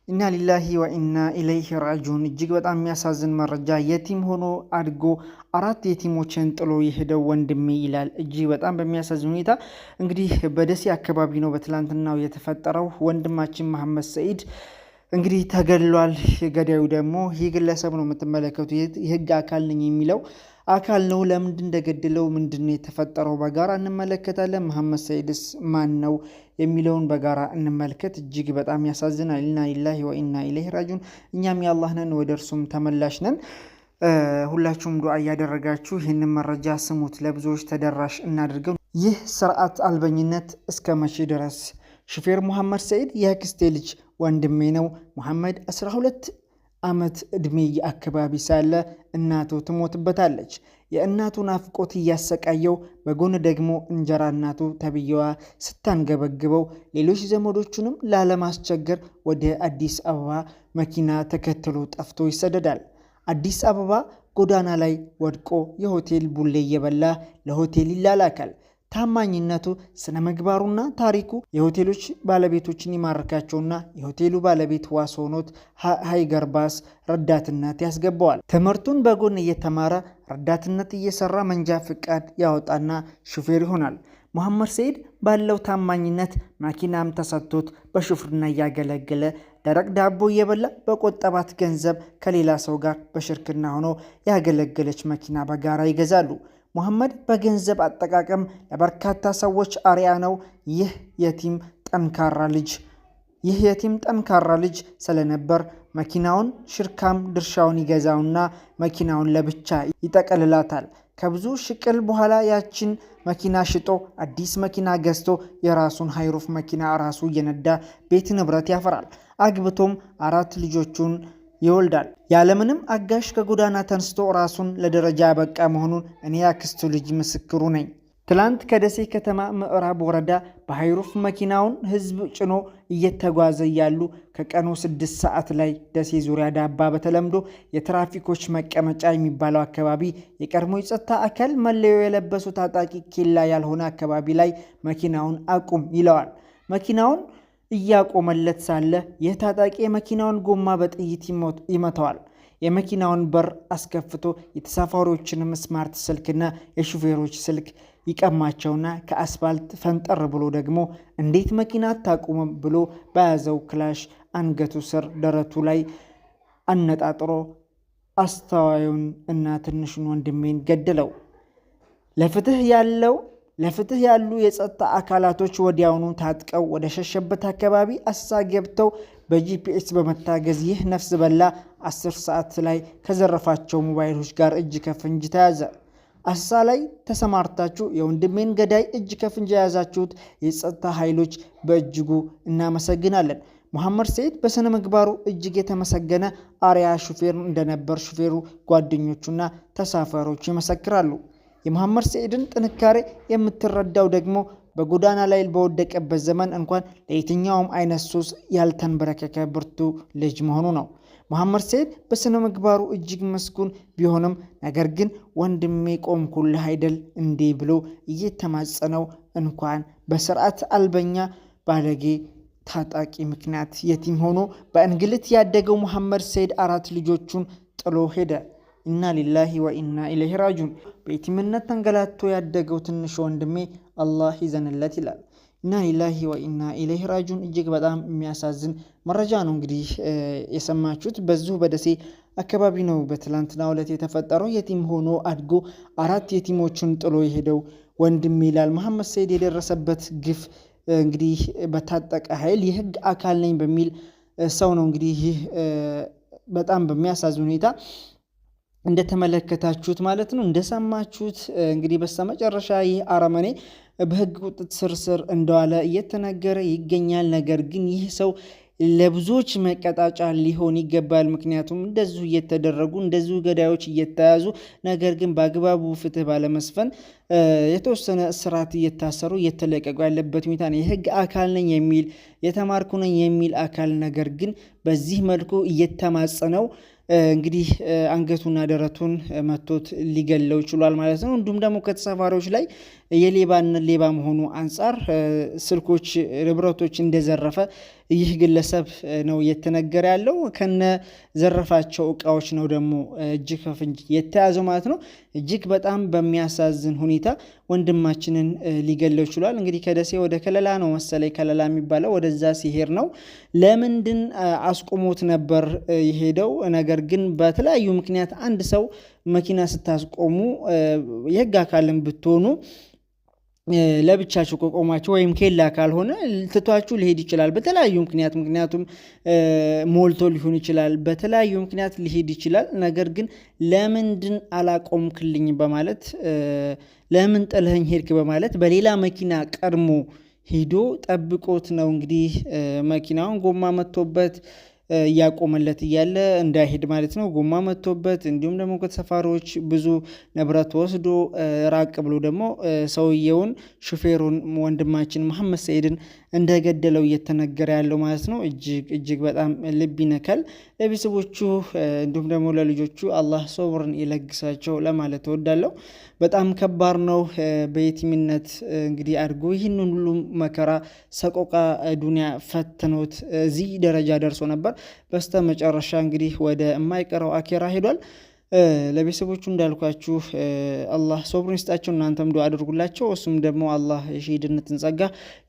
ኢና ሊላሂ ወኢና ኢለይሂ ራጂዑን። እጅግ በጣም የሚያሳዝን መረጃ። የቲም ሆኖ አድጎ 4 የቲሞችን ጥሎ የሄደው ወንድሜ ይላል። እጅግ በጣም በሚያሳዝን ሁኔታ እንግዲህ በደሴ አካባቢ ነው በትላንትናው የተፈጠረው። ወንድማችን መሐመድ ሰኢድ እንግዲህ ተገድሏል። ገዳዩ ደግሞ ይህ ግለሰብ ነው የምትመለከቱት። የህግ አካል ነኝ የሚለው አካል ነው። ለምንድን እንደገደለው ምንድነው የተፈጠረው በጋራ እንመለከታለን። መሐመድ ሰኢድስ ማን ነው የሚለውን በጋራ እንመልከት። እጅግ በጣም ያሳዝናል። ኢና ሊላሂ ወኢና ኢለይሂ ራጂዑን። እኛም የአላህ ነን ወደ እርሱም ተመላሽ ነን። ሁላችሁም ዱዓ እያደረጋችሁ ይህንን መረጃ ስሙት፣ ለብዙዎች ተደራሽ እናድርገው። ይህ ስርዓት አልበኝነት እስከ መቼ ድረስ? ሹፌር መሐመድ ሰኢድ የአክስቴ ልጅ ወንድሜ ነው። መሐመድ 12 ዓመት ዕድሜ አካባቢ ሳለ እናቱ ትሞትበታለች። የእናቱ ናፍቆት እያሰቃየው፣ በጎን ደግሞ እንጀራ እናቱ ተብዬዋ ስታንገበግበው፣ ሌሎች ዘመዶቹንም ላለማስቸገር ወደ አዲስ አበባ መኪና ተከትሎ ጠፍቶ ይሰደዳል። አዲስ አበባ ጎዳና ላይ ወድቆ የሆቴል ቡሌ እየበላ ለሆቴል ይላላካል። ታማኝነቱ፣ ስነ ምግባሩና ታሪኩ የሆቴሎች ባለቤቶችን ይማርካቸውና የሆቴሉ ባለቤት ዋስ ሆኖት ሃይገር ባስ ረዳትነት ያስገባዋል። ትምህርቱን በጎን እየተማረ ረዳትነት እየሰራ መንጃ ፍቃድ ያወጣና ሹፌር ይሆናል። መሐመድ ሰኢድ ባለው ታማኝነት መኪናም ተሰጥቶት በሹፍርና እያገለገለ ደረቅ ዳቦ እየበላ በቆጠባት ገንዘብ ከሌላ ሰው ጋር በሽርክና ሆኖ ያገለገለች መኪና በጋራ ይገዛሉ። መሐመድ በገንዘብ አጠቃቀም ለበርካታ ሰዎች አርአያ ነው። ይህ የቲም ጠንካራ ልጅ ስለነበር መኪናውን ሽርካም ድርሻውን ይገዛውና መኪናውን ለብቻ ይጠቀልላታል። ከብዙ ሽቅል በኋላ ያችን መኪና ሽጦ አዲስ መኪና ገዝቶ የራሱን ሃይሩፍ መኪና ራሱ እየነዳ ቤት ንብረት ያፈራል። አግብቶም 4 ልጆቹን ይወልዳል። ያለምንም አጋሽ ከጎዳና ተነስቶ ራሱን ለደረጃ ያበቃ መሆኑን እኔ ያክስቱ ልጅ ምስክሩ ነኝ። ትላንት ከደሴ ከተማ ምዕራብ ወረዳ በሃይሩፍ መኪናውን ህዝብ ጭኖ እየተጓዘ ያሉ ከቀኑ 6 ሰዓት ላይ ደሴ ዙሪያ ዳባ በተለምዶ የትራፊኮች መቀመጫ የሚባለው አካባቢ የቀድሞ የጸጥታ አካል መለዮ የለበሱ ታጣቂ ኬላ ያልሆነ አካባቢ ላይ መኪናውን አቁም ይለዋል። መኪናውን እያቆመለት ሳለ ይህ ታጣቂ የመኪናውን ጎማ በጥይት ይመታዋል። የመኪናውን በር አስከፍቶ የተሳፋሪዎችንም ስማርት ስልክና የሹፌሮች ስልክ ይቀማቸውና ከአስፋልት ፈንጠር ብሎ ደግሞ እንዴት መኪና አታቁምም ብሎ በያዘው ክላሽ አንገቱ ስር ደረቱ ላይ አነጣጥሮ አስተዋዩን እና ትንሹን ወንድሜን ገደለው። ለፍትህ ያሉ የጸጥታ አካላቶች ወዲያውኑ ታጥቀው ወደ ሸሸበት አካባቢ አሳ ገብተው በጂፒኤስ በመታገዝ ይህ ነፍስ በላ 10 ሰዓት ላይ ከዘረፋቸው ሞባይሎች ጋር እጅ ከፍንጅ ተያዘ። አሳ ላይ ተሰማርታችሁ የወንድሜን ገዳይ እጅ ከፍንጅ የያዛችሁት የጸጥታ ኃይሎች በእጅጉ እናመሰግናለን። መሐመድ ሰኢድ በስነ ምግባሩ እጅግ የተመሰገነ አርአያ ሹፌር እንደነበር ሹፌሩ ጓደኞቹና ተሳፋሪዎች ይመሰክራሉ። የመሐመድ ሰኢድን ጥንካሬ የምትረዳው ደግሞ በጎዳና ላይ በወደቀበት ዘመን እንኳን ለየትኛውም አይነት ሱስ ያልተንበረከከ ብርቱ ልጅ መሆኑ ነው። መሐመድ ሰኢድ በስነ ምግባሩ እጅግ መስጉን ቢሆንም ነገር ግን ወንድሜ ቆምኩልህ አይደል እንዴ ብሎ እየተማጸነው እንኳን በስርዓት አልበኛ ባለጌ ታጣቂ ምክንያት የቲም ሆኖ በእንግልት ያደገው መሐመድ ሰኢድ 4 ልጆቹን ጥሎ ሄደ። ኢና ሊላሂ ወኢና ኢለይሂ ራጂዑን። በየቲምነት ተንገላቶ ያደገው ትንሽ ወንድሜ አላህ ይዘንለት ይላል። ኢና ሊላሂ ወኢና ኢለይሂ ራጂዑን። እጅግ በጣም የሚያሳዝን መረጃ ነው እንግዲህ የሰማችሁት። በዚሁ በደሴ አካባቢ ነው በትላንትናው ዕለት የተፈጠረው። የቲም ሆኖ አድጎ 4 የቲሞችን ጥሎ የሄደው ወንድሜ ይላል። መሐመድ ሰኢድ የደረሰበት ግፍ እንግዲህ በታጠቀ ኃይል የህግ አካል ነኝ በሚል ሰው ነው እንግዲህ ይህ በጣም በሚያሳዝን ሁኔታ እንደተመለከታችሁት ማለት ነው እንደሰማችሁት። እንግዲህ በስተመጨረሻ ይህ አረመኔ በህግ ቁጥጥር ስር እንደዋለ እየተነገረ ይገኛል። ነገር ግን ይህ ሰው ለብዙዎች መቀጣጫ ሊሆን ይገባል። ምክንያቱም እንደዚሁ እየተደረጉ እንደዚሁ ገዳዮች እየተያዙ ነገር ግን በአግባቡ ፍትህ ባለመስፈን የተወሰነ እስራት እየታሰሩ እየተለቀቁ ያለበት ሁኔታ ነው። የህግ አካል ነኝ የሚል የተማርኩ ነኝ የሚል አካል ነገር ግን በዚህ መልኩ እየተማጸነው እንግዲህ አንገቱና ደረቱን መቶት ሊገለው ችሏል ማለት ነው። እንዲሁም ደግሞ ከተሳፋሪዎች ላይ ሌባ መሆኑ አንጻር ስልኮች፣ ንብረቶች እንደዘረፈ ይህ ግለሰብ ነው እየተነገረ ያለው። ከነ ዘረፋቸው እቃዎች ነው ደግሞ እጅ ከፍንጅ የተያዘው ማለት ነው። እጅግ በጣም በሚያሳዝን ሁኔታ ወንድማችንን ሊገለው ችሏል። እንግዲህ ከደሴ ወደ ከለላ ነው መሰለኝ ከለላ የሚባለው ወደዛ ሲሄድ ነው። ለምንድን አስቆሞት ነበር የሄደው? ነገር ግን በተለያዩ ምክንያት አንድ ሰው መኪና ስታስቆሙ የህግ አካልን ብትሆኑ ለብቻችሁ ከቆማችሁ ወይም ኬላ ካልሆነ ትቷችሁ ሊሄድ ይችላል በተለያዩ ምክንያቱም ሞልቶ ሊሆን ይችላል፣ በተለያዩ ምክንያት ሊሄድ ይችላል። ነገር ግን ለምንድን አላቆምክልኝ በማለት ለምን ጥለኸኝ ሄድክ በማለት በሌላ መኪና ቀድሞ ሂዶ ጠብቆት ነው እንግዲህ መኪናውን ጎማ መቶበት እያቆመለት እያለ እንዳይሄድ ማለት ነው። ጎማ መቶበት እንዲሁም ደግሞ ከተሳፋሪዎች ብዙ ንብረት ወስዶ ራቅ ብሎ ደግሞ ሰውየውን ሹፌሩን ወንድማችን መሐመድ ሰይድን እንደገደለው እየተነገረ ያለው ማለት ነው። እጅግ በጣም ልብ ይነካል። ለቤተሰቦቹ እንዲሁም ደግሞ ለልጆቹ አላህ ሶብርን ይለግሳቸው ለማለት እወዳለሁ። በጣም ከባድ ነው። በየቲምነት እንግዲህ አድርጎ ይህንን ሁሉ መከራ ሰቆቃ ዱንያ ፈትኖት እዚህ ደረጃ ደርሶ ነበር። በስተ መጨረሻ እንግዲህ ወደ የማይቀረው አኬራ ሄዷል። ለቤተሰቦቹ እንዳልኳችሁ አላህ ሶብሩን ይስጣቸው። እናንተም ዱዓ አድርጉላቸው። እሱም ደግሞ አላህ የሸሂድነትን ጸጋ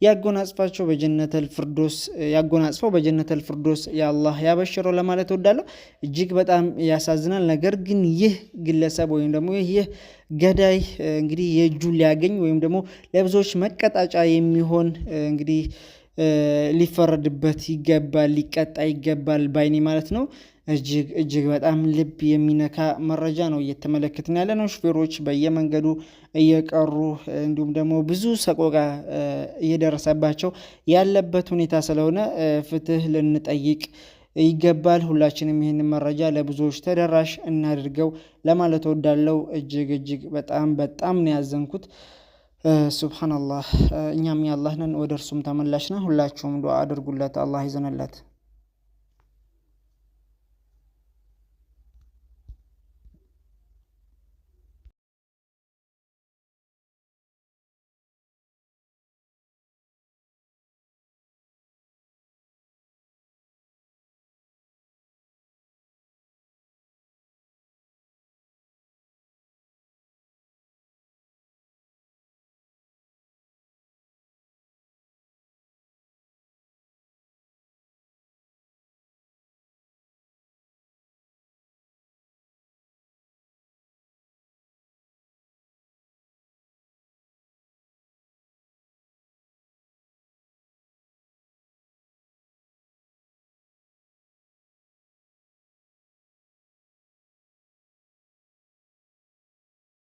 ያጎናጽፋቸው፣ በጀነተል ፊርዶስ ያጎናጽፈው፣ በጀነተል ፊርዶስ ያአላህ ያበሽረው ለማለት እወዳለሁ። እጅግ በጣም ያሳዝናል። ነገር ግን ይህ ግለሰብ ወይም ደግሞ ይህ ገዳይ እንግዲህ የእጁን ሊያገኝ ወይም ደግሞ ለብዙዎች መቀጣጫ የሚሆን እንግዲህ ሊፈረድበት ይገባል፣ ሊቀጣ ይገባል ባይኔ ማለት ነው። እጅግ በጣም ልብ የሚነካ መረጃ ነው እየተመለከትን ያለ ነው። ሹፌሮች በየመንገዱ እየቀሩ እንዲሁም ደግሞ ብዙ ሰቆቃ እየደረሰባቸው ያለበት ሁኔታ ስለሆነ ፍትህ ልንጠይቅ ይገባል። ሁላችንም ይህን መረጃ ለብዙዎች ተደራሽ እናድርገው ለማለት እወዳለሁ። እጅግ በጣም ነው ያዘንኩት። ሱብሃንአላህ። እኛም ያላህ ነን፣ ወደ እርሱም ተመላሽ ነን። ሁላችሁም ዱዓ አድርጉለት፣ አላህ ይዘንለት።